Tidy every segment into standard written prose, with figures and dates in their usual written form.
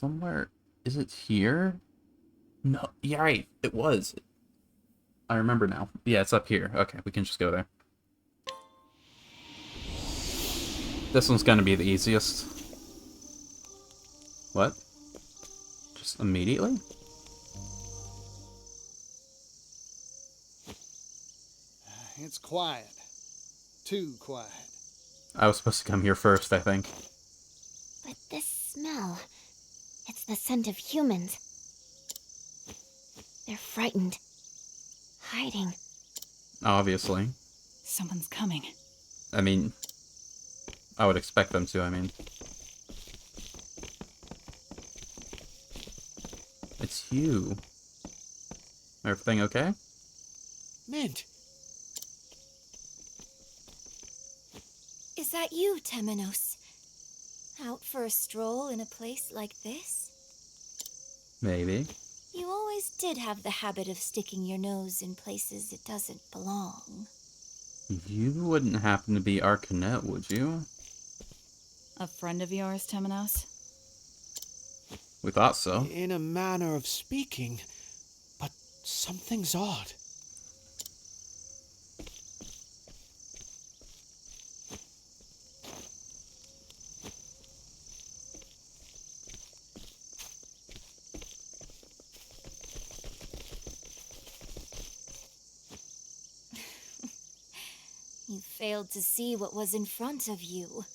somewhere. Is it here? No, yeah, right. It was. I remember now. Yeah, it's up here. Okay, we can just go there. This one's gonna be the easiest. What? Just immediately? It's quiet. Too quiet. I was supposed to come here first, I think. But this smell... It's the scent of humans. They're frightened. Hiding. Obviously. Someone's coming. I mean... I would expect them to, I mean. It's you. Everything okay? Mint! Is that you, Temenos? Out for a stroll in a place like this? Maybe. You always did have the habit of sticking your nose in places it doesn't belong. You wouldn't happen to be Arcanet, would you? A friend of yours, Temenos? We thought so. In a manner of speaking, but something's odd. You failed to see what was in front of you.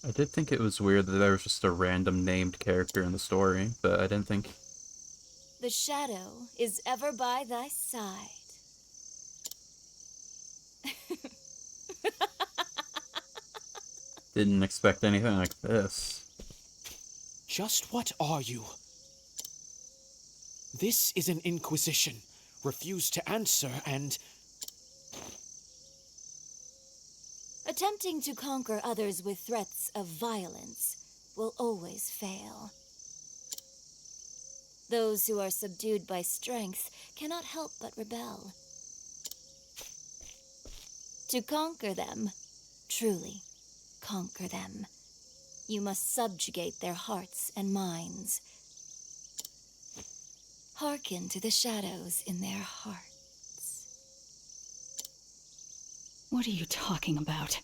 I did think it was weird that there was just a random named character in the story, but I didn't think... The shadow is ever by thy side. Didn't expect anything like this. Just what are you? This is an inquisition. Refuse to answer and... Attempting to conquer others with threats of violence will always fail. Those who are subdued by strength cannot help but rebel. To conquer them, truly conquer them, you must subjugate their hearts and minds. Hearken to the shadows in their hearts. What are you talking about?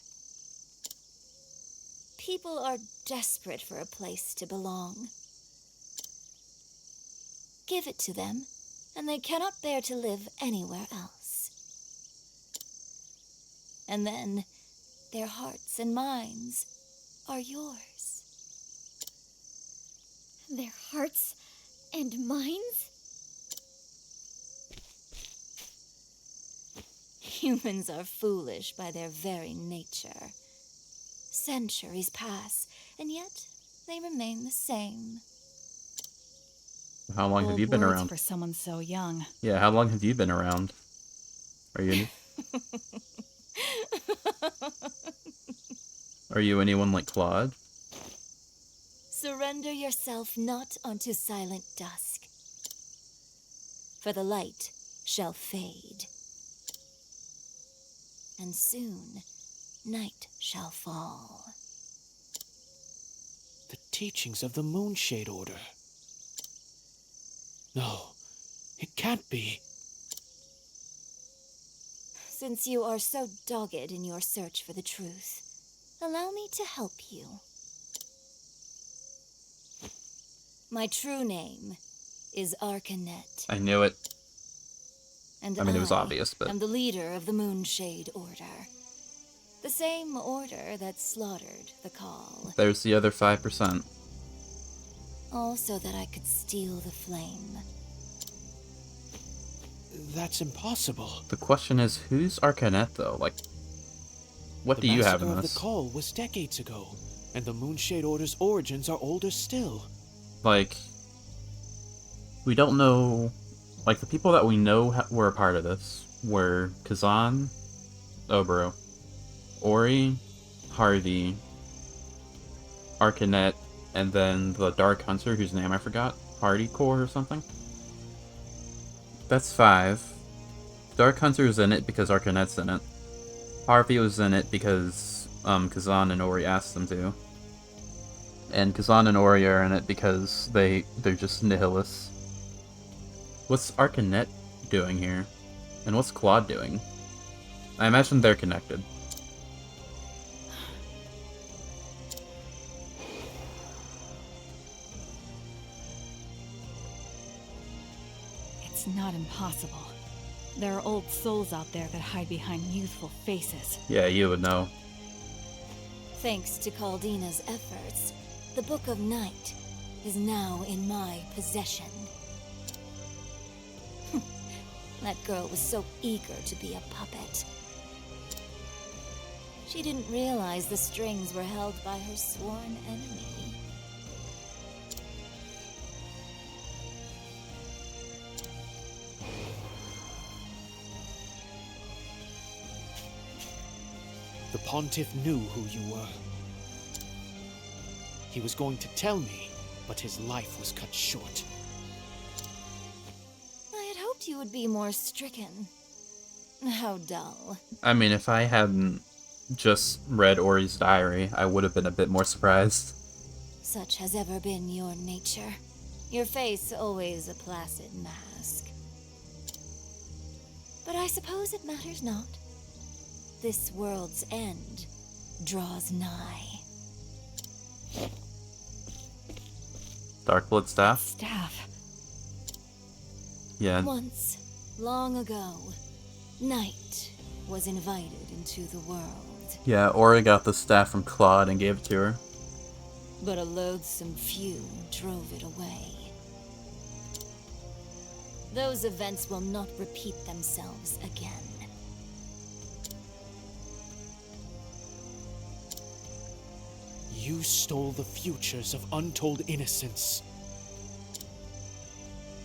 People are desperate for a place to belong. Give it to them, and they cannot bear to live anywhere else. And then, their hearts and minds are yours. Their hearts and minds? Humans are foolish by their very nature. Centuries pass, and yet they remain the same. How long have Bold you been words around? for someone so young. Yeah, how long have you been around? Are you... Are you anyone like Claude? Surrender yourself not unto silent dusk, for the light shall fade, and soon night shall fall. The teachings of the Moonshade Order. No, it can't be. Since you are so dogged in your search for the truth, allow me to help you. My true name is Arcanet. I knew it. And I mean, it was obvious, but... I'm the leader of the Moonshade Order. The same order that slaughtered the Call. There's the other 5%. All so that I could steal the flame. That's impossible. The question is, who's Arcanet, though? Like, what do you have in The massacre of this? the Call was decades ago, and the Moonshade Order's origins are older still. Like, we don't know... Like, the people that we know were a part of this were Kazan, Obro, Ori, Harvey, Arcanet, and then the Dark Hunter, whose name I forgot. Hardycore or something? That's 5. Dark Hunter's in it because Arcanet's in it. Harvey was in it because Kazan and Ori asked them to. And Kazan and Ori are in it because they're just nihilists. What's Arcanet doing here? And what's Claude doing? I imagine they're connected. It's not impossible. There are old souls out there that hide behind youthful faces. Yeah, you would know. Thanks to Caldina's efforts, the Book of Night is now in my possession. That girl was so eager to be a puppet. She didn't realize the strings were held by her sworn enemy. The Pontiff knew who you were. He was going to tell me, but his life was cut short. I had hoped you would be more stricken. How dull. I mean, if I hadn't just read Ori's diary, I would have been a bit more surprised. Such has ever been your nature. Your face always a placid mask. But I suppose it matters not. This world's end draws nigh. Darkblood staff? Staff. Yeah. Once, long ago, night was invited into the world. Yeah, Ori got the staff from Claude and gave it to her. But a loathsome few drove it away. Those events will not repeat themselves again. You stole the futures of untold innocence.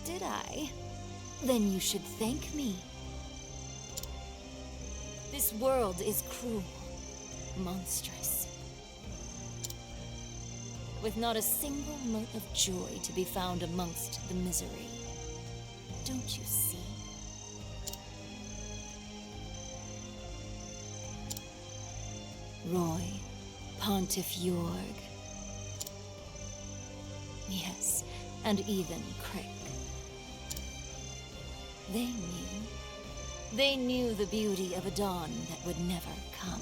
Did I? Then you should thank me. This world is cruel, monstrous, with not a single mote of joy to be found amongst the misery. Don't you see? Roy, Pontiff Jorg. Yes, and even Crick. They knew the beauty of a dawn that would never come.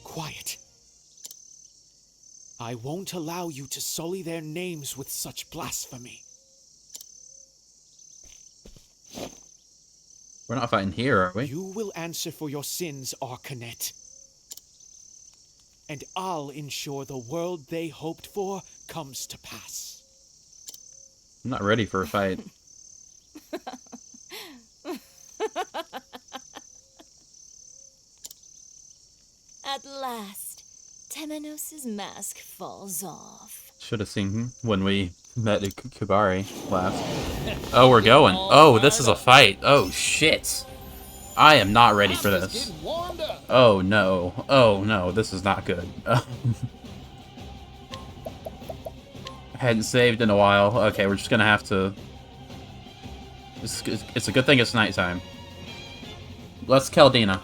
Quiet. I won't allow you to sully their names with such blasphemy. We're not fighting here, are we? You will answer for your sins, Arcanet. And I'll ensure the world they hoped for comes to pass. I'm not ready for a fight. At last, Temenos' mask falls off. Should have seen when we met at Kubari last. Oh, we're going. Oh, this is a fight. Oh, shit. I am not ready for this. Oh, no. Oh, no. This is not good. Hadn't saved in a while. Okay, we're just gonna have to... It's a good thing it's nighttime. Let's Caldina.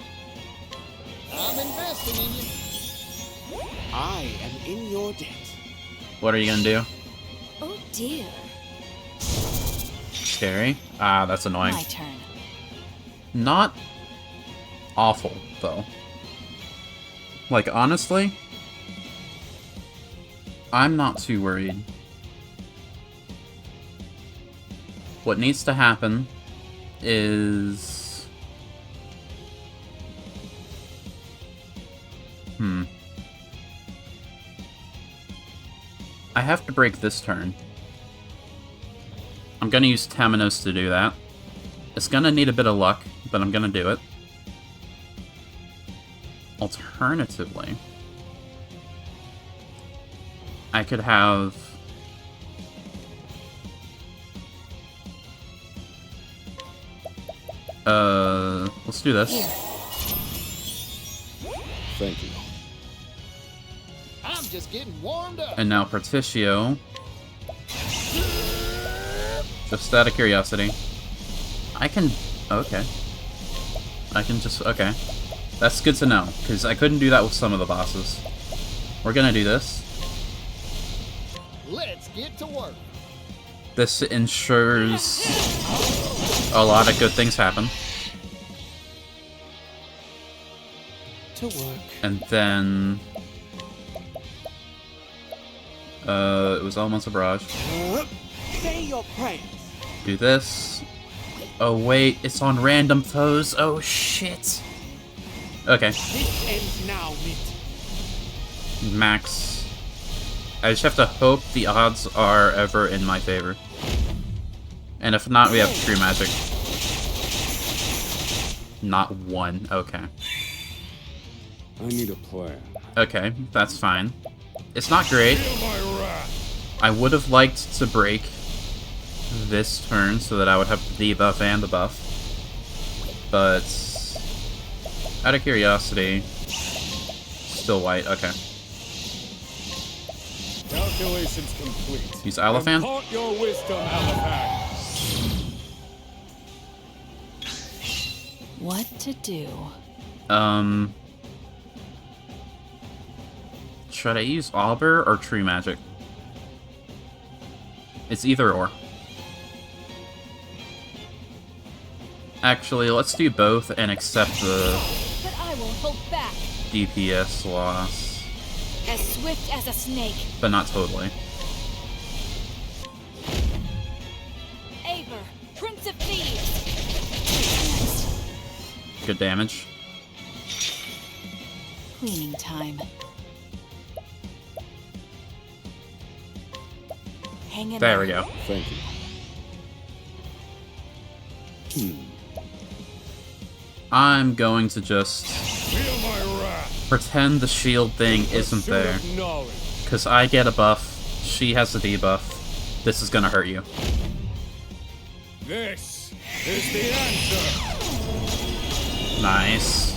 I'm investing in you. I am in your debt. What are you gonna do? Oh dear. Scary? Ah, that's annoying. My turn. Not awful, though. Like, honestly, I'm not too worried. What needs to happen is... I have to break this turn. I'm gonna use Temenos to do that. It's gonna need a bit of luck, but I'm gonna do it. Alternatively, I could have... let's do this. Thank you. I'm just getting warmed up. And now Particio. Just out of curiosity. I can... Okay. I can just... Okay. That's good to know, because I couldn't do that with some of the bosses. We're gonna do this. Let's get to work. This ensures a lot of good things happen. To work. And then... it was almost a barrage. Say your prayers. Do this. Oh wait, it's on random foes. Oh shit. Okay. This ends now, Mit. Max. I just have to hope the odds are ever in my favor. And if not, we have true magic. Not one. Okay. I need a plan. Okay, that's fine. It's not great. I would have liked to break this turn so that I would have the debuff and the buff. But out of curiosity, still white. Okay. Calculations complete. Use Alaphan. Impart your wisdom, Alaphan. What to do? Should I use Auber or True Magic? It's either or. Actually, let's do both and accept the But I won't hold back. DPS loss. As swift as a snake. But not totally. Aver, Prince of Thieves. Good damage. Cleaning time. Hang in There we go. Thank you. I'm going to just Feel my wrath. pretend the shield thing isn't there. Because I get a buff, she has a debuff. This is gonna hurt you. This is the answer. Nice.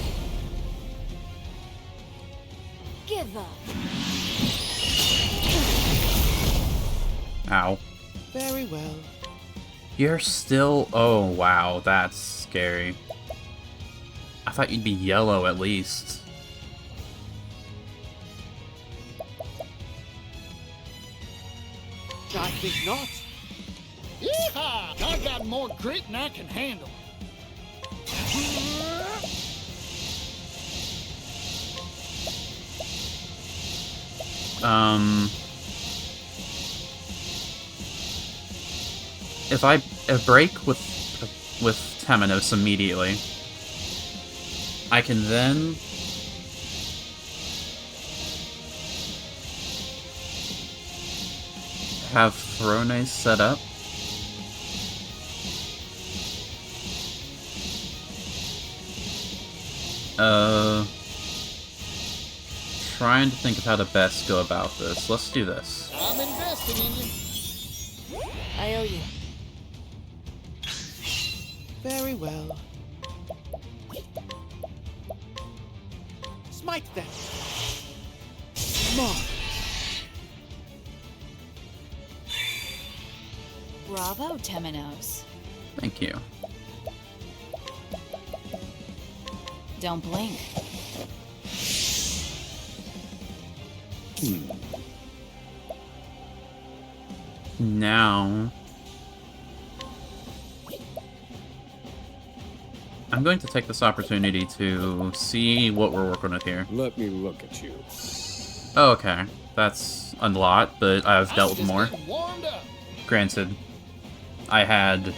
Give up. Ow. Very well. You're still... Oh, wow. That's scary. I thought you'd be yellow at least. I think not. Yeehaw! I got more grit than I can handle. If I break with Temenos immediately, I can then have Thrones set up. Trying to think of how to best go about this. Let's do this. I'm investing in you. I owe you. Very well. Smite them. Smart. Bravo, Temenos. Thank you. Don't blink. Now... I'm going to take this opportunity to see what we're working with here. Let me look at you. Oh, okay. That's a lot, but I've dealt with more. Warmed up. Granted, I had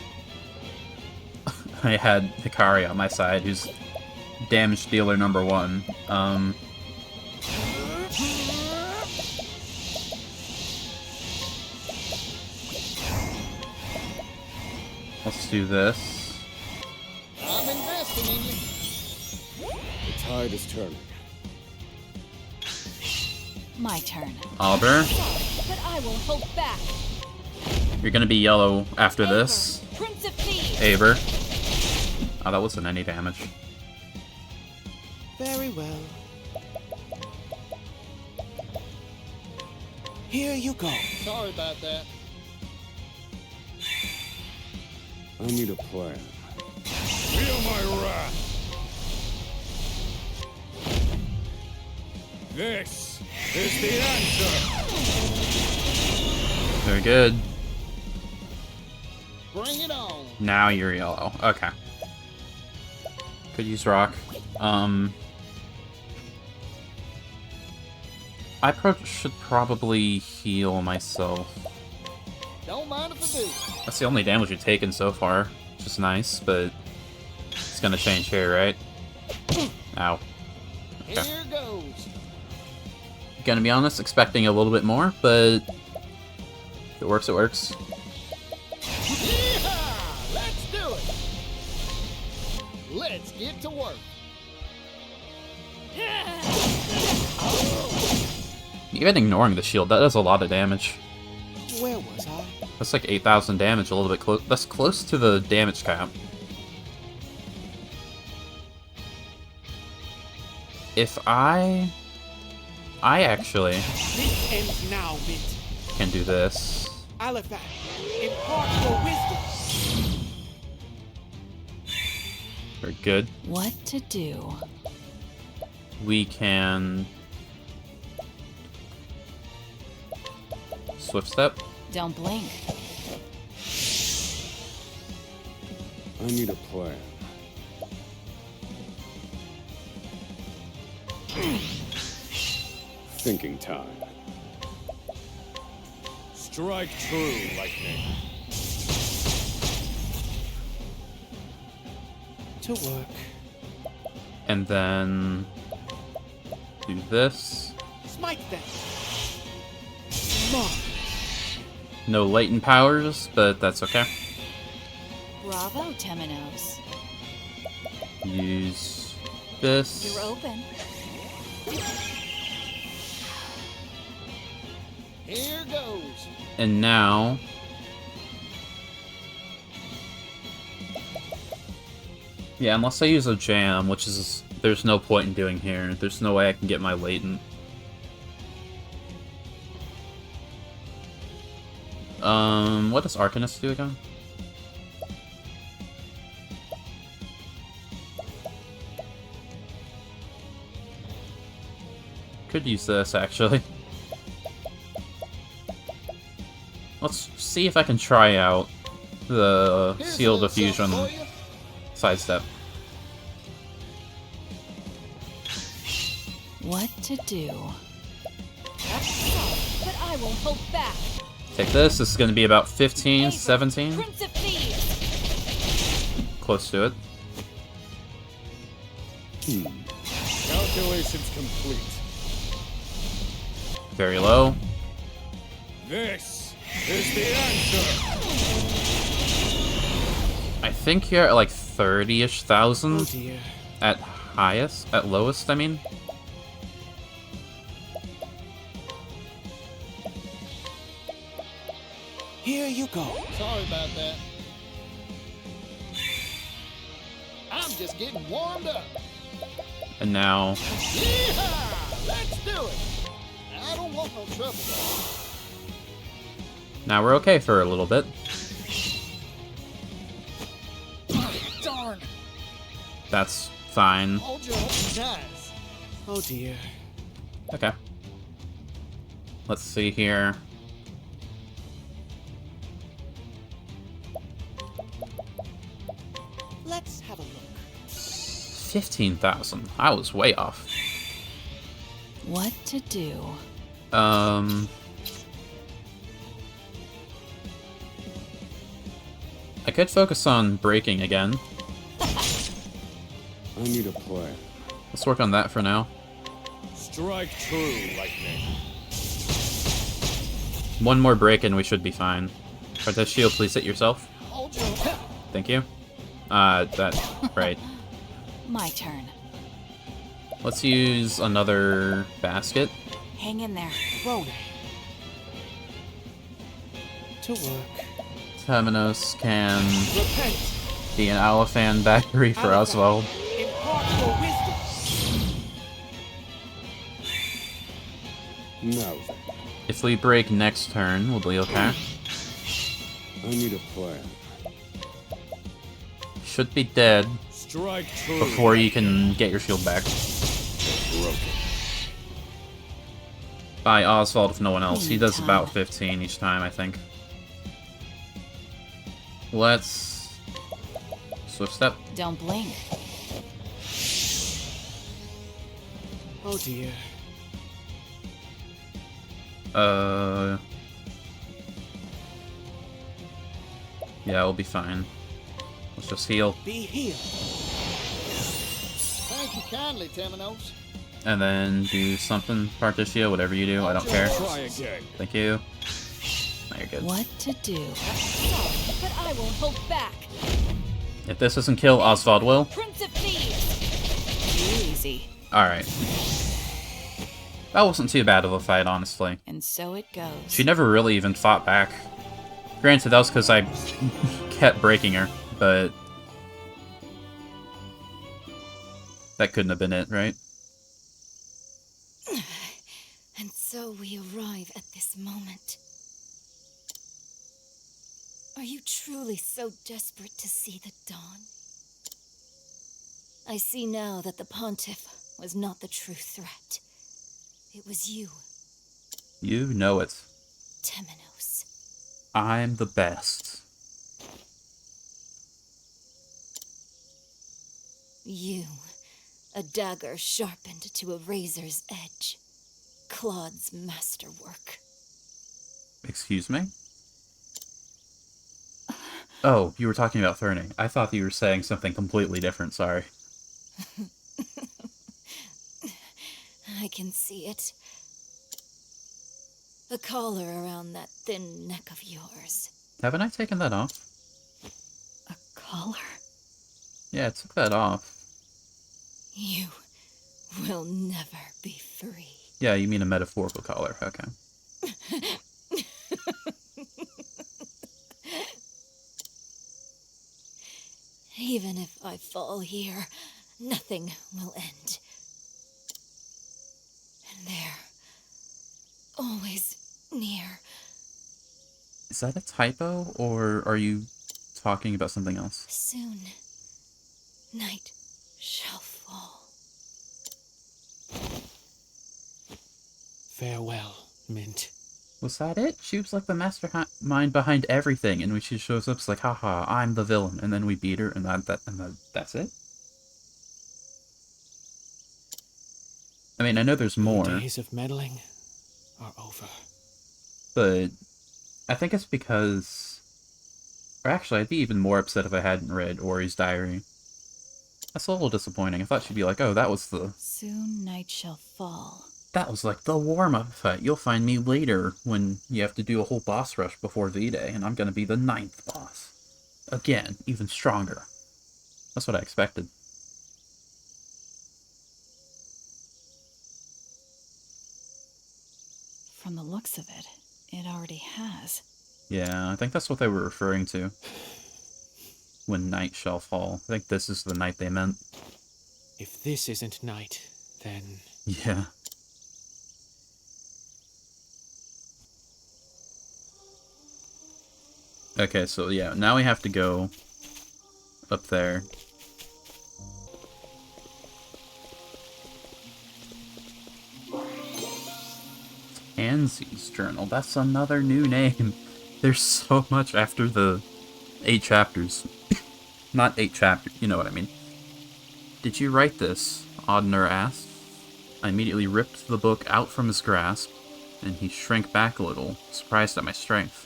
Hikari on my side, who's damage dealer #1. Let's do this. I'm investing in you. The tide is turning. My turn. Albert, But I won't hold back. you're gonna be yellow after this. Prince of Thieves. Aver. Oh, that wasn't any damage. Very well. Here you go. Sorry about that. I need a plan. Feel my wrath. This is the answer. Very good. Bring it on. Now you're yellow. Okay. Could use rock. Should probably heal myself. Don't mind if I do. That's the only damage you've taken so far, which is nice, but it's gonna change here, right? Ow. Okay. Here goes. Gonna be honest, expecting a little bit more, but if it works, it works. Yeehaw! Let's do it. Let's get to work. Even ignoring the shield, that does a lot of damage. Where was I? That's like 8,000 damage, a little bit close. That's close to the damage cap. If I actually This ends now, Mint. can do this. Alephat, impart your wisdom. Very good. What to do? We can swift step. Don't blink. I need a plan. Thinking time. Strike true, lightning. To work. And then do this. Smite them. Mark. No latent powers, but that's okay. Bravo, Temenos. Use this. You're open. Here goes. And now yeah, unless I use a jam, which is there's no point in doing here. There's no way I can get my latent. What does Arcanist do again? Could use this, actually. Let's see if I can try out the Here's Seal a little Diffusion something for you. sidestep. What to do? That's tough, but I won't hold back. Take this. This is going to be about 15, Abram, 17. Prince of Thieves. Close to it. Calculations complete. Very low. This is the answer. I think you're at like 30-ish Oh thousand dear. at highest, at lowest, I mean. Here you go. Sorry about that. I'm just getting warmed up. And now, Yeehaw! Let's do it. I don't want no trouble. now we're okay for a little bit. Darn. That's fine. Hold your nice. Oh dear. Okay. Let's see here. Let's have a look. 15,000. I was way off. What to do? I could focus on breaking again. I need a plan. Let's work on that for now. Strike true, lightning. One more break and we should be fine. Cortez Shield, please hit yourself. Hold your Thank you. Right. My turn. Let's use another basket. Hang in there. Rona. To work. Temenos can Repent. be an Aliphan battery for Alephat, Oswald. impart your wisdom. Now then, If we break next turn, we'll be okay. I need a plan. Should be dead Strike true. before you can get your shield back. Broken. by Oswald if no one else. He does Meantime. about 15 each time, I think. Let's... Swift step. Don't blink. Oh dear. Yeah, we'll be fine. Let's just heal. Be healed. Thank you kindly, Temenos. And then do something, Particio, whatever you do, I don't care. Try again. Thank you. Now you're good. What to do? Sorry, but I won't hold back. If this doesn't kill, Oswald will. Prince of Thieves. Easy. Alright. That wasn't too bad of a fight, honestly. And so it goes. She never really even fought back. Granted, that was because I kept breaking her, but... that couldn't have been it, right? And so we arrive at this moment. Are you truly so desperate to see the dawn? I see now that the Pontiff was not the true threat. It was you, You know it. Temenos. I'm the best. You, a dagger sharpened to a razor's edge. Claude's masterwork. Excuse me? Oh, you were talking about Thurning. I thought you were saying something completely different, sorry. I can see it. The collar around that thin neck of yours. Haven't I taken that off? A collar? Yeah, I took that off. You will never be free. Yeah, you mean a metaphorical collar, okay. Even if I fall here, nothing will end. And there, always near. Is that a typo, or are you talking about something else? Soon, night shall fall. Farewell, Mint. Was that it? She was like the mastermind behind everything, and when she shows up, it's like, haha, I'm the villain, and then we beat her, and that's it? I mean, I know there's more, The days of meddling are over. but I think it's because... Or actually, I'd be even more upset if I hadn't read Ori's diary. That's a little disappointing. I thought she'd be like, oh, that was the... Soon night shall fall. That was like the warm-up fight. You'll find me later when you have to do a whole boss rush before V-Day, and I'm gonna be the 9th boss. Again, even stronger. That's what I expected. From the looks of it, it already has. Yeah, I think that's what they were referring to. When night shall fall. I think this is the night they meant. If this isn't night, then... Yeah. Okay, so yeah, now we have to go up there. Tansy's Journal. That's another new name. There's so much after the 8 chapters. Not 8 chapters, you know what I mean. Did you write this? Audner asked. I immediately ripped the book out from his grasp, and he shrank back a little, surprised at my strength.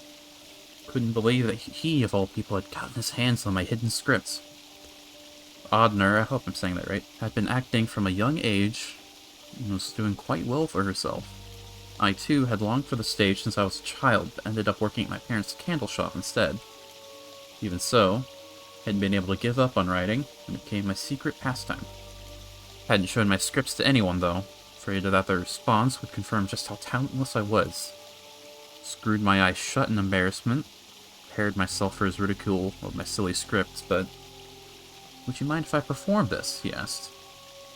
Couldn't believe that he, of all people, had gotten his hands on my hidden scripts. Audner, I hope I'm saying that right, had been acting from a young age and was doing quite well for herself. I, too, had longed for the stage since I was a child, but ended up working at my parents' candle shop instead. Even so, I hadn't been able to give up on writing, and it became my secret pastime. Hadn't shown my scripts to anyone, though, afraid that their response would confirm just how talentless I was. Screwed my eyes shut in embarrassment, prepared myself for his ridicule of my silly scripts, but... Would you mind if I performed this? He asked.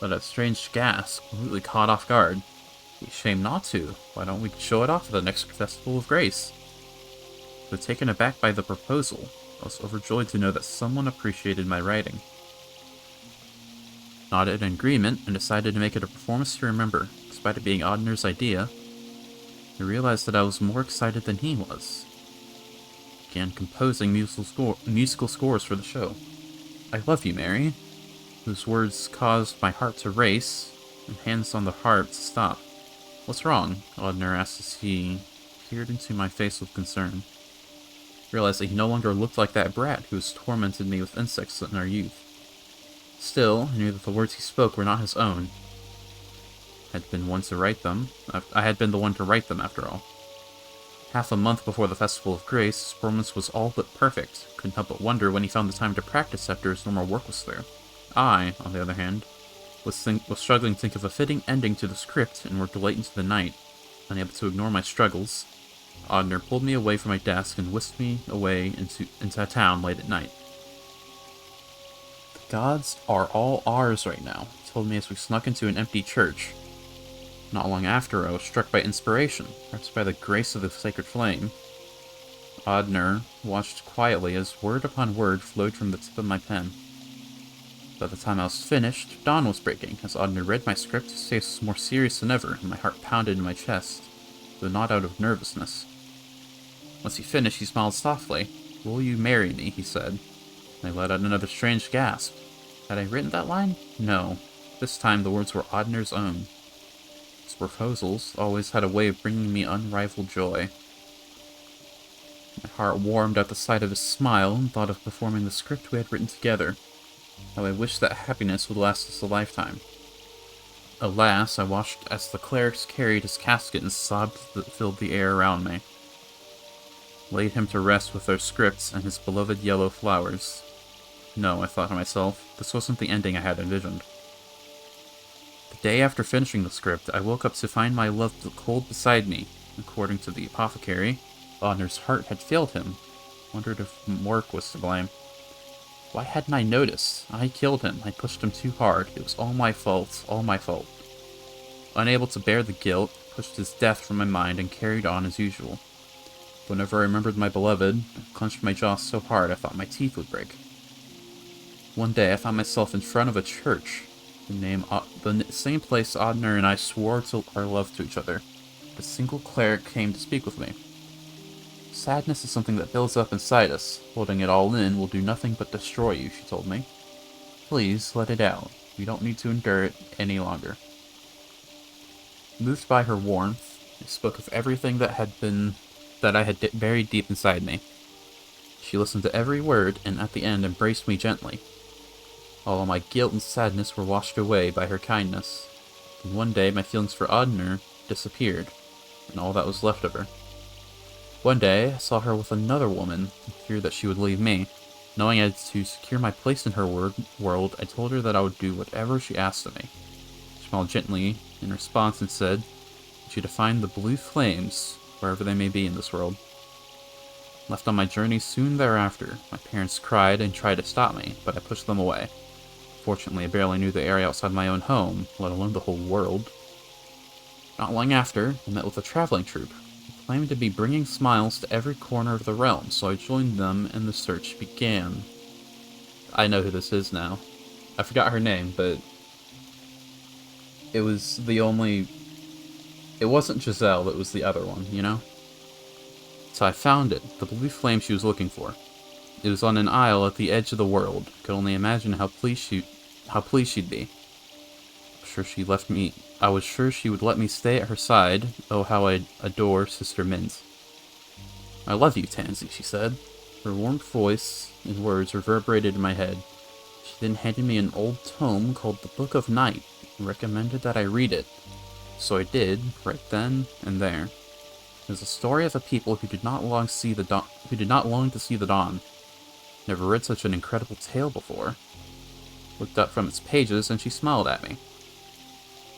But a strange gasp, completely caught off guard. Be ashamed not to. Why don't we show it off at the next Festival of Grace? But taken aback by the proposal, I was overjoyed to know that someone appreciated my writing. Nodded in agreement and decided to make it a performance to remember, despite it being Audner's idea. I realized that I was more excited than he was. Began composing musical scores for the show. I love you, Mary. Those words caused my heart to race, and hands on the heart to stop. What's wrong? Audner asked as he peered into my face with concern. Realized that he no longer looked like that brat who has tormented me with insects in our youth. Still, I knew that the words he spoke were not his own. I had been I had been the one to write them, after all. Half a month before the Festival of Grace, his performance was all but perfect. Couldn't help but wonder when he found the time to practice after his normal work was through. I, on the other hand, was struggling to think of a fitting ending to the script and worked late into the night. Unable to ignore my struggles, Audner pulled me away from my desk and whisked me away into a town late at night. The gods are all ours right now, he told me as we snuck into an empty church. Not long after, I was struck by inspiration, perhaps by the grace of the sacred flame. Audner watched quietly as word upon word flowed from the tip of my pen. By the time I was finished, dawn was breaking. As Audner read my script, his face was more serious than ever, and my heart pounded in my chest, though not out of nervousness. Once he finished, he smiled softly. "Will you marry me?" he said. I let out another strange gasp. Had I written that line? No. This time the words were Audner's own. His proposals always had a way of bringing me unrivaled joy. My heart warmed at the sight of his smile and thought of performing the script we had written together. How I wished that happiness would last us a lifetime. Alas, I watched as the clerics carried his casket and sobs that filled the air around me. Laid him to rest with their scripts and his beloved yellow flowers. No, I thought to myself, this wasn't the ending I had envisioned. The day after finishing the script, I woke up to find my love cold beside me. According to the apothecary, Audner's heart had failed him. Wondered if Mork was to blame. Why hadn't I noticed? I killed him. I pushed him too hard. It was all my fault. All my fault. Unable to bear the guilt, pushed his death from my mind and carried on as usual. Whenever I remembered my beloved, I clenched my jaw so hard I thought my teeth would break. One day I found myself in front of a church. The same place Audner and I swore our love to each other. A single cleric came to speak with me. Sadness is something that builds up inside us. Holding it all in will do nothing but destroy you, she told me. Please, let it out. We don't need to endure it any longer. Moved by her warmth, I spoke of everything that I had buried deep inside me. She listened to every word, and at the end embraced me gently. All of my guilt and sadness were washed away by her kindness. And one day my feelings for Audner disappeared, and all that was left of her. One day, I saw her with another woman, and feared that she would leave me. Knowing I had to secure my place in her world, I told her that I would do whatever she asked of me. She smiled gently in response and said, I want you to find the blue flames, wherever they may be in this world. Left on my journey soon thereafter, my parents cried and tried to stop me, but I pushed them away. Fortunately, I barely knew the area outside my own home, let alone the whole world. Not long after, I met with a traveling troupe, who claimed to be bringing smiles to every corner of the realm, so I joined them and the search began. I know who this is now. I forgot her name, but it wasn't Giselle, it was the other one, you know? So I found it, the blue flame she was looking for. It was on an isle at the edge of the world. Could only imagine how pleased she'd be. I was sure she would let me stay at her side. Oh, how I adore Sister Mint. I love you, Tansy, she said. Her warm voice and words reverberated in my head. She then handed me an old tome called the Book of Night and recommended that I read it. So I did, right then and there. It was a story of a people who did not long to see the dawn. Never read such an incredible tale before. Looked up from its pages and she smiled at me.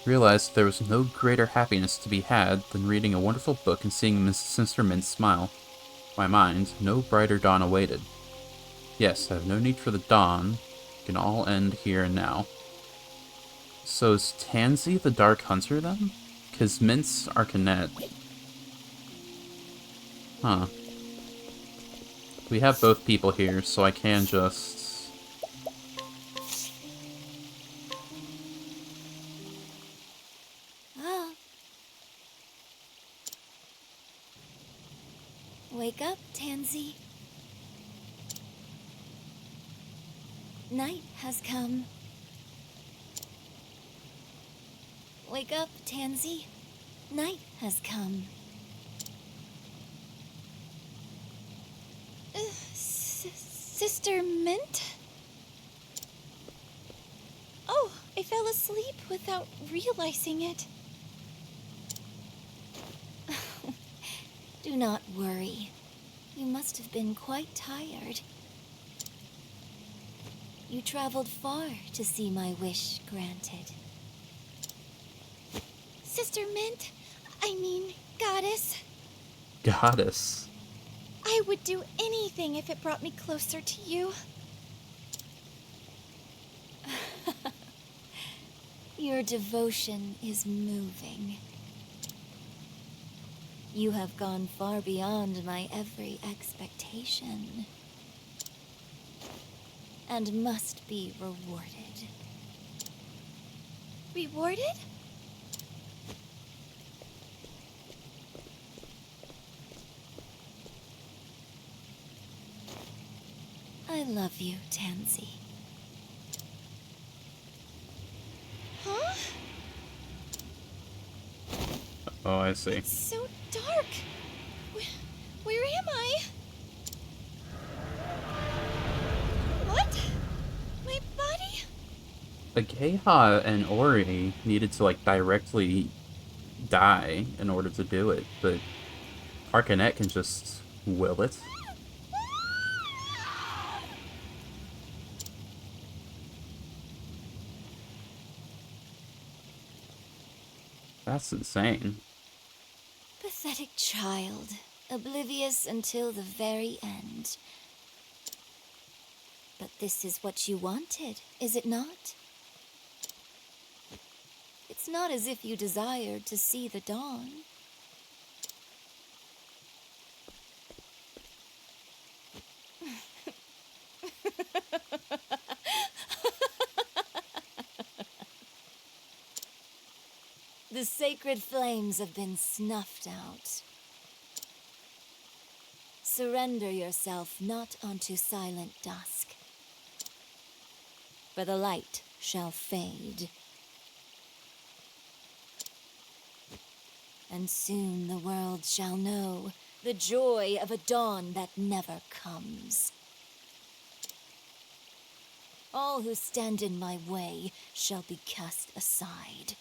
Realized there was no greater happiness to be had than reading a wonderful book and seeing Mrs. Sister Mint smile. My mind, no brighter dawn awaited. Yes, I have no need for the dawn. It can all end here and now. So is Tansy the Dark Hunter then? 'Cause Mint's Arcanet. Huh. We have both people here, so I can just... Ah. Wake up, Tansy. Night has come. Wake up, Tansy. Night has come. Sister Mint? Oh, I fell asleep without realizing it. Do not worry. You must have been quite tired. You traveled far to see my wish granted. Sister Mint? I mean, Goddess. Goddess. I would do anything if it brought me closer to you. Your devotion is moving. You have gone far beyond my every expectation, and must be rewarded. Rewarded? I love you, Tansy. Huh? Oh, I see. It's so dark. Where am I? What? My body? Ageha and Ori needed to, like, directly die in order to do it, but Harkonnen can just will it. That's insane. Pathetic child, oblivious until the very end. But this is what you wanted, is it not? It's not as if you desired to see the dawn. The sacred flames have been snuffed out. Surrender yourself not unto silent dusk, for the light shall fade. And soon the world shall know the joy of a dawn that never comes. All who stand in my way shall be cast aside.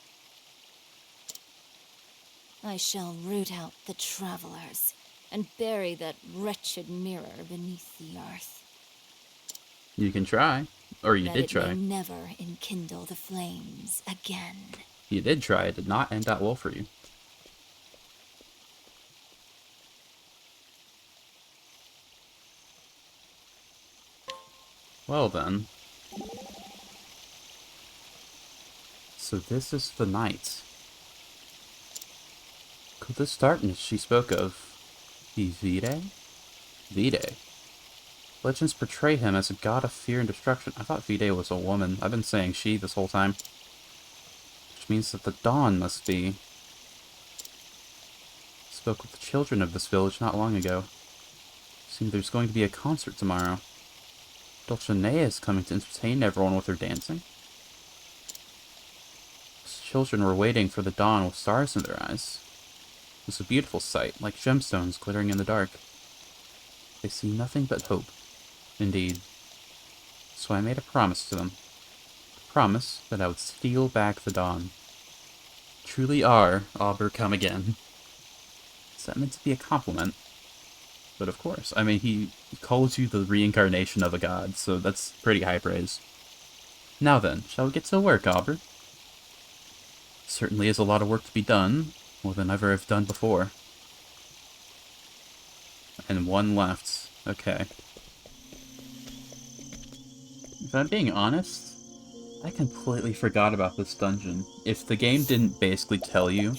I shall root out the travelers and bury that wretched mirror beneath the earth. You can try. Or you did try. That it may never enkindle the flames again. You did try. It did not end that well for you. Well then. So this is the night. Could this darkness she spoke of be Vide? Vide. Legends portray him as a god of fear and destruction. I thought Vide was a woman. I've been saying she this whole time. Which means that the dawn must be. Spoke with the children of this village not long ago. Seems there's going to be a concert tomorrow. Dulcinea is coming to entertain everyone with her dancing. Those children were waiting for the dawn with stars in their eyes. It was a beautiful sight, like gemstones glittering in the dark. They see nothing but hope. Indeed. So I made a promise to them. A promise that I would steal back the dawn. Truly are, Auber come again. Is that meant to be a compliment? But of course, I mean, he calls you the reincarnation of a god, so that's pretty high praise. Now then, shall we get to work, Auber? Certainly is a lot of work to be done, more than ever I've done before. And one left. Okay. If I'm being honest, I completely forgot about this dungeon. If the game didn't basically tell you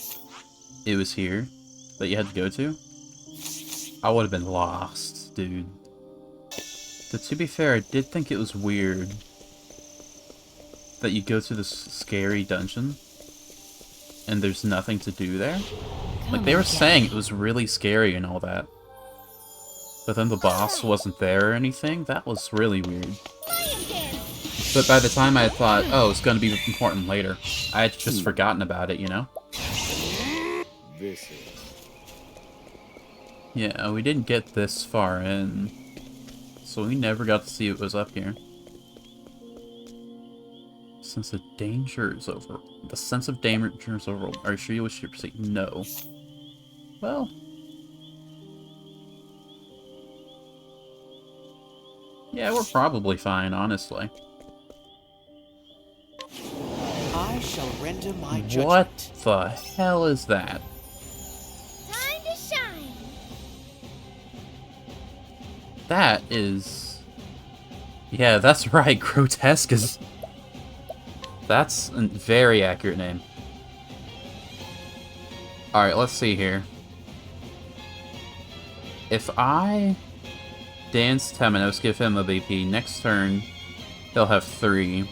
it was here that you had to go to, I would have been lost, dude. But to be fair, I did think it was weird that you go to this scary dungeon and there's nothing to do there. Like, they were saying it was really scary and all that. But then the boss wasn't there or anything? That was really weird. But by the time I thought, oh, it's gonna be important later, I had just forgotten about it, you know? This is. Yeah, we didn't get this far in, so we never got to see what was up here. Sense of danger is over. The sense of danger is over. Are you sure you wish to proceed? No. Well. Yeah, we're probably fine, honestly. I shall render my judgment. What the hell is that? Time to shine. That is... Yeah, that's right. Grotesque is... That's a very accurate name. Alright, let's see here. If I dance Temenos, give him a BP, next turn he'll have 3.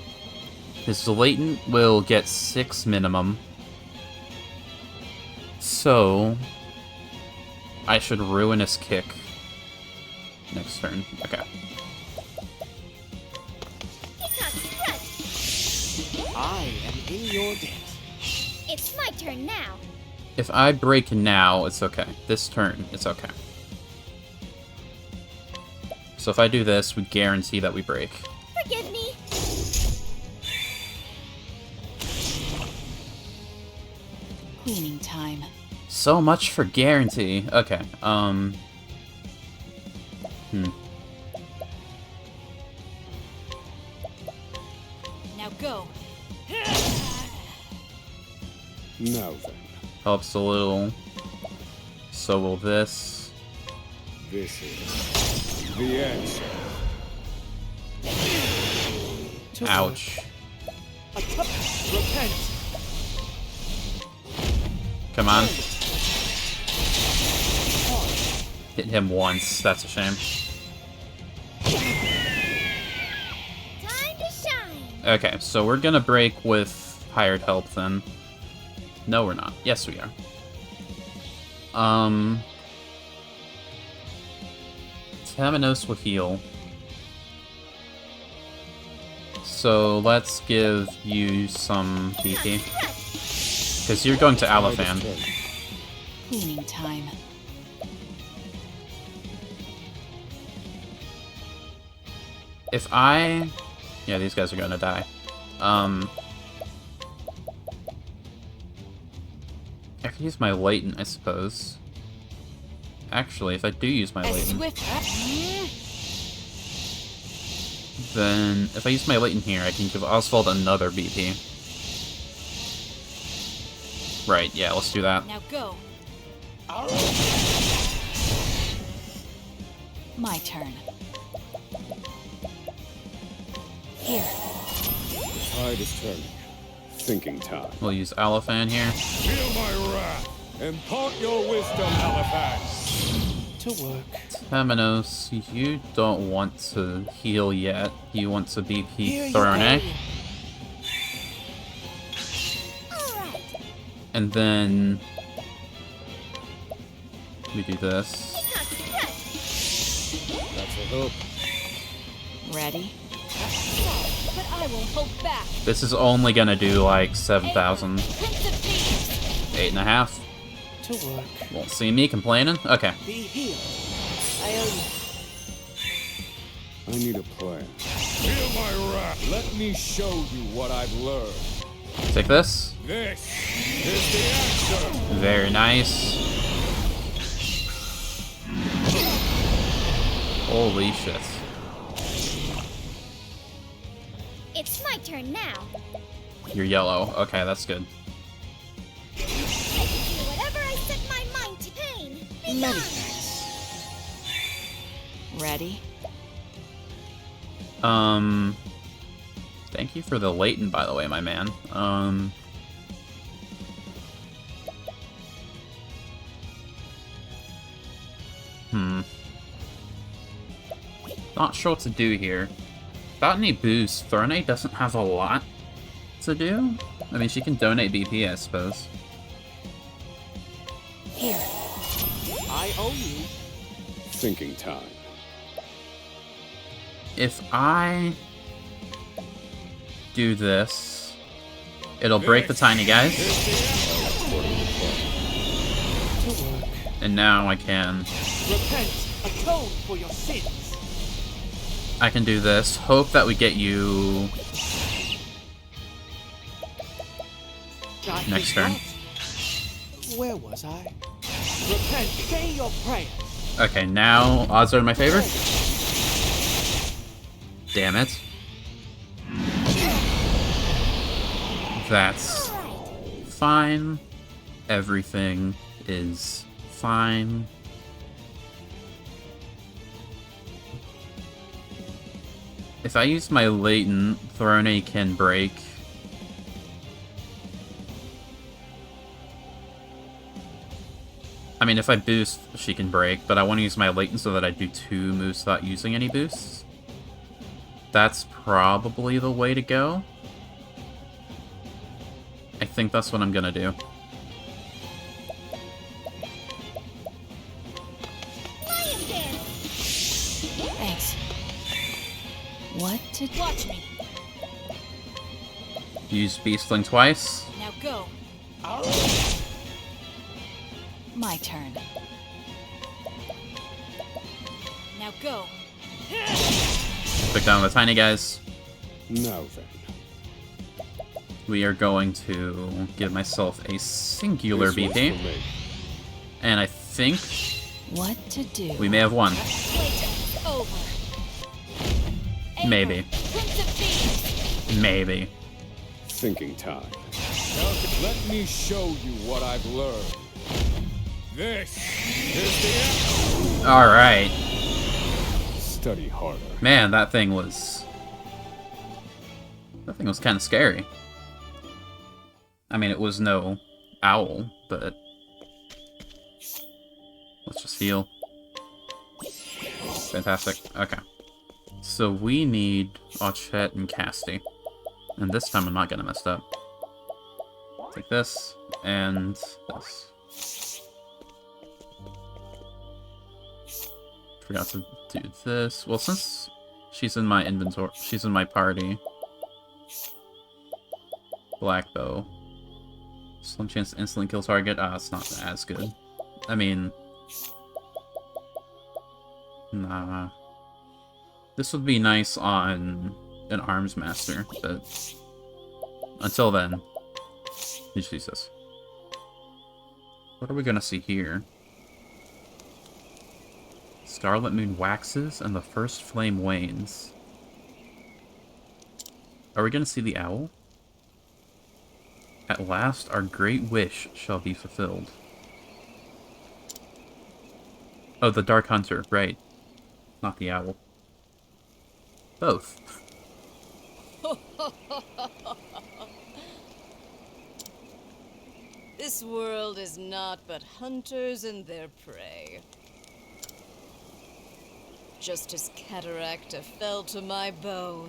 His latent will get 6 minimum. So I should ruin his kick next turn. Okay. I am in your debt. It's my turn now. If I break now, it's okay. This turn, it's okay. So if I do this, we guarantee that we break. Forgive me. Cleaning time. So much for guarantee. Okay, Now go. Now then. Helps a little. So will this. This is the answer. Ouch. Repent. Come on. Hit him once. That's a shame. Time to shine. Okay, so we're gonna break with hired help then. No, we're not. Yes, we are. Temenos will heal. So let's give you some BP. Because you're going to Alafan. Cleaning time. If I... Yeah, these guys are gonna die. I could use my latent, I suppose. Actually, if I do use my latent, then if I use my latent here, I can give Oswald another BP. Right, yeah, let's do that. Now go. My turn. Here. The tide is turning. Thinking time. We'll use Alafan here. Feel my wrath. Impart your wisdom, Alafan. To work. Temenos, you don't want to heal yet. You want to Here BP you Thorne. go. And then we do this. That's a hope. Ready? But I will hold back. This is only gonna do like 7,000. Prince of Thieves. 8.5. To work. Won't see me complaining. Okay. Be healed. I owe you. I need a plan. Feel my wrath. Let me show you what I've learned. Take this. This is the answer. Very nice. Holy shit. It's my turn now. You're yellow. Okay, that's good. Do whatever I set my mind to. Pain. Be Many gone. thanks. Ready? Thank you for the latent, by the way, my man. Not sure what to do here. Without any boost, Thorne doesn't have a lot to do. I mean, she can donate BP, I suppose. Here. I owe you. Thinking time. If I do this, it'll break the tiny guys. And now I can... Repent, atone for your sins. I can do this. Hope that we get you next turn. Where was I? Repent, say your prayers. Okay, now odds are in my favor. Damn it. That's fine. Everything is fine. If I use my latent, Throne can break. I mean, if I boost, she can break, but I want to use my latent so that I do 2 moves without using any boosts. That's probably the way to go. I think that's what I'm gonna do. Thanks. What to watch me? Use Beastling twice. Now go. My turn. Now go. Pick down the tiny guys. Now then. We are going to give myself a singular This one's BP. for me. And I think What to do? we may have won. Playtime's over. Maybe. Prince of Thieves. Maybe. Thinking time. Now, let me show you what I've learned. This is the end. Alright. Study harder. Man, that thing was... That thing was kind of scary. I mean, it was no owl, but... Let's just heal. Fantastic. Okay. So we need Ochette and Casty. And this time I'm not gonna mess up. Take this, and this. Forgot to do this. Well, since she's in my inventory, she's in my party. Black bow. Slim chance to instantly kill target. Ah, it's not as good. I mean... Nah. This would be nice on an arms master, but... Until then, you just use this. What are we gonna see here? Scarlet Moon waxes and the first flame wanes. Are we gonna see the owl? At last, our great wish shall be fulfilled. Oh, the Dark Hunter, right. Not the owl. Both. This world is not but hunters and their prey. Just as Cataracta fell to my bow,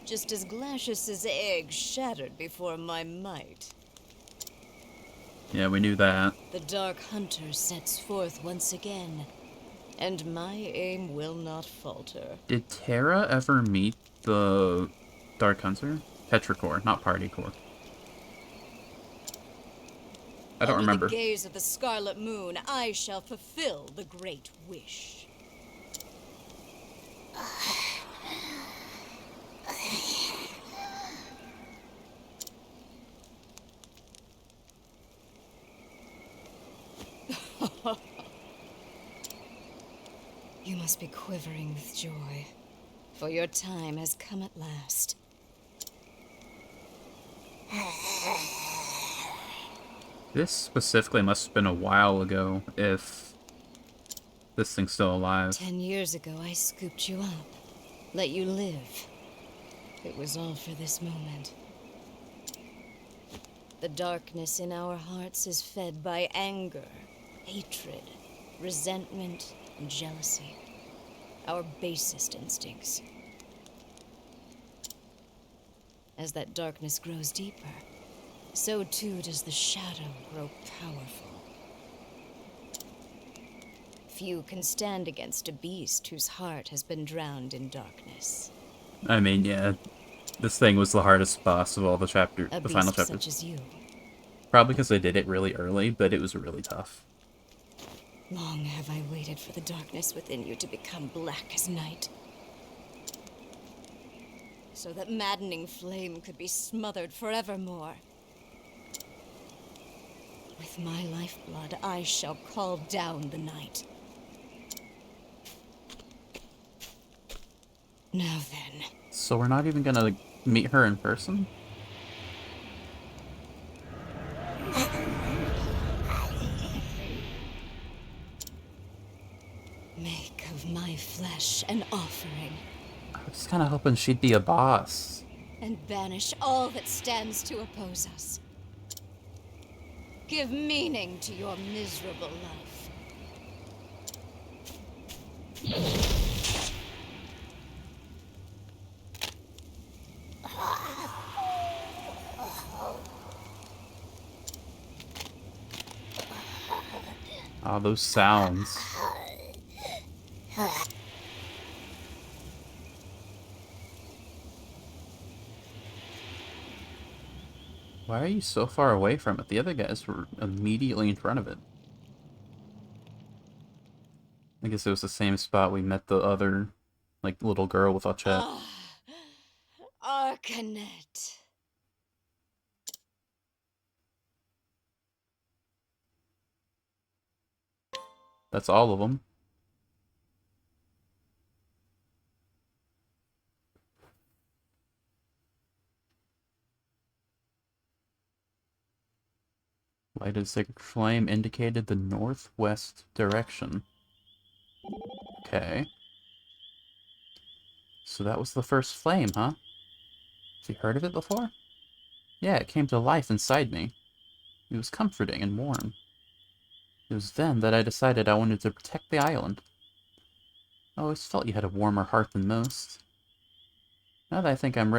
just as Glacius's egg shattered before my might. Yeah, we knew that. The Dark Hunter sets forth once again, and my aim will not falter. Did Terra ever meet the Dark Hunter? Petrichor, not Partycore. I don't remember. Under the gaze of the Scarlet Moon, I shall fulfill the Great Wish. You must be quivering with joy, for your time has come at last. This specifically must have been a while ago, if this thing's still alive. 10 years ago, I scooped you up, let you live. It was all for this moment. The darkness in our hearts is fed by anger, hatred, resentment, and jealousy. Our basest instincts. As that darkness grows deeper, so too does the shadow grow powerful. Few can stand against a beast whose heart has been drowned in darkness. I mean, yeah, this thing was the hardest boss of all the A the final beast chapters. such as you. Probably because they did it really early, but it was really tough. Long have I waited for the darkness within you to become black as night. So that maddening flame could be smothered forevermore. With my lifeblood, I shall call down the night. Now then. So we're not even gonna meet her in person? Make of my flesh an offering. I was kind of hoping she'd be a boss. And banish all that stands to oppose us. Give meaning to your miserable life. Ah, those sounds. Why are you so far away from it? The other guys were immediately in front of it. I guess it was the same spot we met the other, like, little girl with Ochette. Arcanet. That's all of them. Lighted sacred flame indicated the northwest direction. Okay. So that was the first flame, huh? Have you heard of it before? Yeah, it came to life inside me. It was comforting and warm. It was then that I decided I wanted to protect the island. I always felt you had a warmer heart than most. Now that I think I'm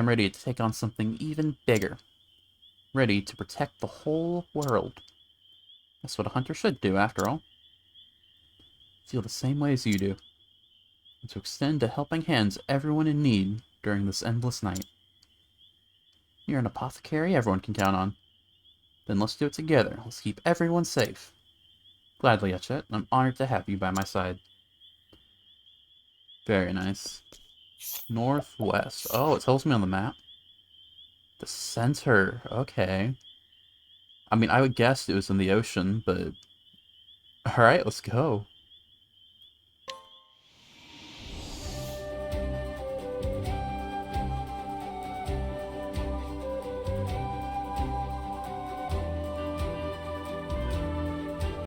ready to take on something even bigger. Ready to protect the whole world. That's what a hunter should do, after all. Feel the same way as you do. And to extend a helping hand to everyone in need during this endless night. You're an apothecary everyone can count on. Then let's do it together. Let's keep everyone safe. Gladly, Ochette. I'm honored to have you by my side. Very nice. Northwest. Oh, it tells me on the map. The center. Okay. I mean, I would guess it was in the ocean, but... Alright, let's go.